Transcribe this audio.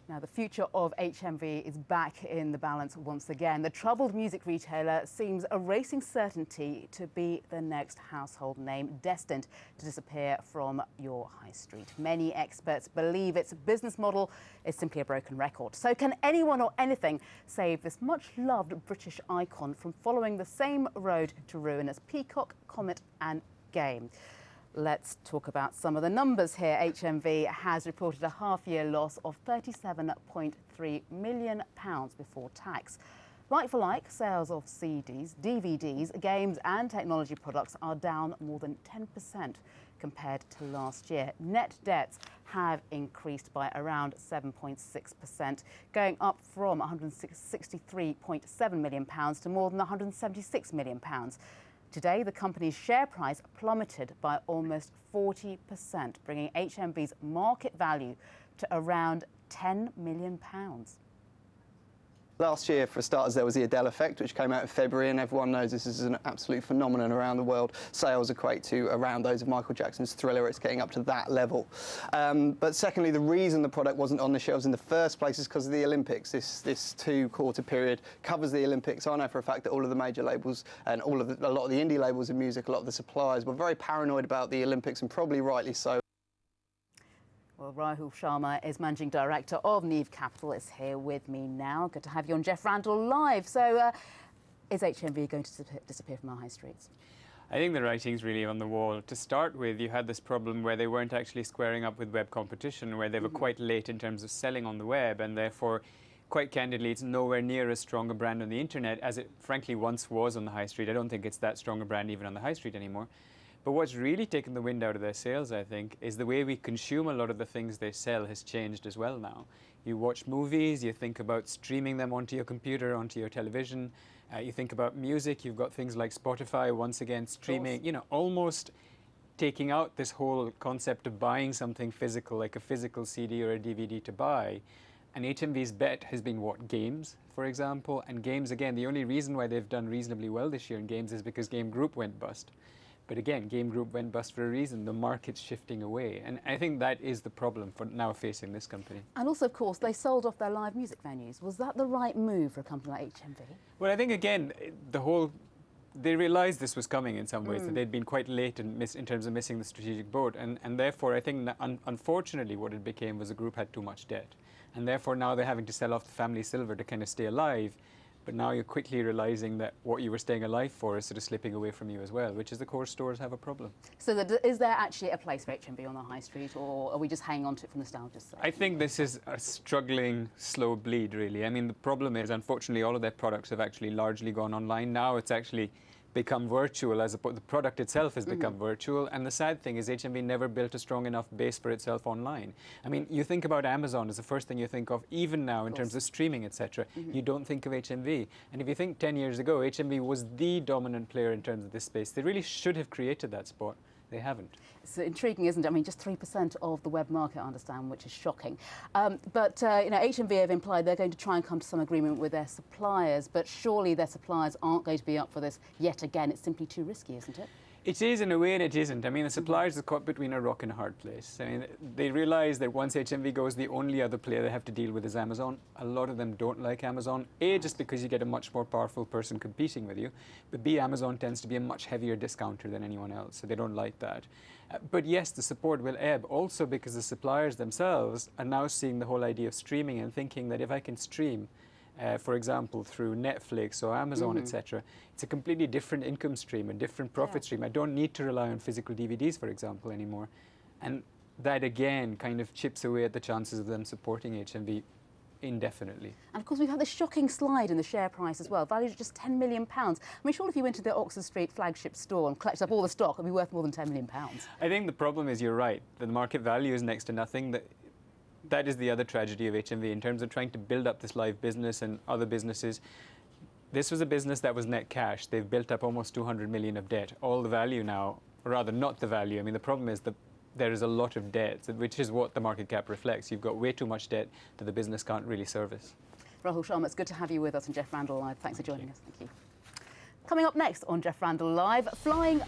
Now, the future of HMV is back in the balance once again. The troubled music retailer seems a racing certainty to be the next household name destined to disappear from your high street. Many experts believe its business model is simply a broken record. So can anyone or anything save this much-loved British icon from following the same road to ruin as Peacock, Comet and Game? Let's talk about some of the numbers here. HMV has reported a half-year loss of £37.3 million before tax. Like-for-like, sales of CDs, DVDs, games and technology products are down more than 10% compared to last year. Net debts have increased by around 7.6%, going up from £163.7 million to more than £176 million. Today, the company's share price plummeted by almost 40%, bringing HMV's market value to around £10 million. Last year, for starters, there was the Adele effect, which came out in February, and everyone knows this is an absolute phenomenon around the world. Sales equate to around those of Michael Jackson's Thriller. It's getting up to that level. But secondly, the reason the product wasn't on the shelves in the first place is because of the Olympics. This two-quarter period covers the Olympics. I know for a fact that all of the major labels and a lot of the indie labels in music, a lot of the suppliers were very paranoid about the Olympics, and probably rightly so. Well, Rahul Sharma is Managing Director of Neve Capital, is here with me now. Good to have you on Jeff Randall Live. So, is HMV going to disappear from our high streets? I think the writing's really on the wall. To start with, you had this problem where they weren't actually squaring up with web competition, where they were quite late in terms of selling on the web, and therefore, quite candidly, it's nowhere near as strong a brand on the internet as it frankly once was on the high street. I don't think it's that strong a brand even on the high street anymore. But what's really taken the wind out of their sails, I think, is the way we consume a lot of the things they sell has changed as well now. You watch movies, you think about streaming them onto your computer, onto your television. You think about music, you've got things like Spotify, once again, streaming, you know, almost taking out this whole concept of buying something physical, like a physical CD or a DVD to buy. And HMV's bet has been what? Games, for example. And games, again, the only reason why they've done reasonably well this year in games is because Game Group went bust. But again, Game Group went bust for a reason. The market's shifting away. And I think that is the problem for now facing this company. And also, of course, they sold off their live music venues. Was that the right move for a company like HMV? Well, I think, again, they realised this was coming in some ways, that they'd been quite late in terms of missing the strategic boat. And therefore, I think, unfortunately, what it became was the group had too much debt. And therefore, now they're having to sell off the family silver to kind of stay alive. But now you're quickly realising that what you were staying alive for is sort of slipping away from you as well, which is the core stores have a problem. So is there actually a place for HMV on the high street, or are we just hanging on to it for nostalgia's sake? I think this is a struggling, slow bleed, really. I mean, the problem is, unfortunately, all of their products have actually largely gone online. Now it's actually become virtual, the product itself has become virtual. And the sad thing is HMV never built a strong enough base for itself online. I mean, you think about Amazon as the first thing you think of, even now in terms of streaming, etc. You don't think of HMV. And if you think 10 years ago, HMV was the dominant player in terms of this space. They really should have created that spot. They haven't. It's intriguing, isn't it? I mean, just 3% of the web market, I understand, which is shocking. But you know, HMV have implied they're going to try and come to some agreement with their suppliers, but surely their suppliers aren't going to be up for this yet again. It's simply too risky, isn't it? It is in a way and it isn't. I mean, the suppliers are caught between a rock and a hard place. I mean, they realise that once HMV goes, the only other player they have to deal with is Amazon. A lot of them don't like Amazon. A, just because you get a much more powerful person competing with you. But B, Amazon tends to be a much heavier discounter than anyone else, so they don't like that. But yes, the support will ebb, also because the suppliers themselves are now seeing the whole idea of streaming and thinking that if I can stream, for example, through Netflix or Amazon, etc., it's a completely different income stream, a different profit stream. I don't need to rely on physical DVDs, for example, anymore. And that, again, kind of chips away at the chances of them supporting HMV indefinitely. And of course, we've had this shocking slide in the share price as well, valued at just £10 million. I mean, surely if you went to the Oxford Street flagship store and collected up all the stock, it would be worth more than £10 million. I think the problem is, you're right, the market value is next to nothing. That is the other tragedy of HMV in terms of trying to build up this live business and other businesses. This was a business that was net cash. They've built up almost 200 million of debt. All the value now, or rather not the value. I mean, the problem is that there is a lot of debt, which is what the market cap reflects. You've got way too much debt that the business can't really service. Rahul Sharma, it's good to have you with us on Jeff Randall Live. Thanks for joining us. Thank you. Coming up next on Jeff Randall Live, flying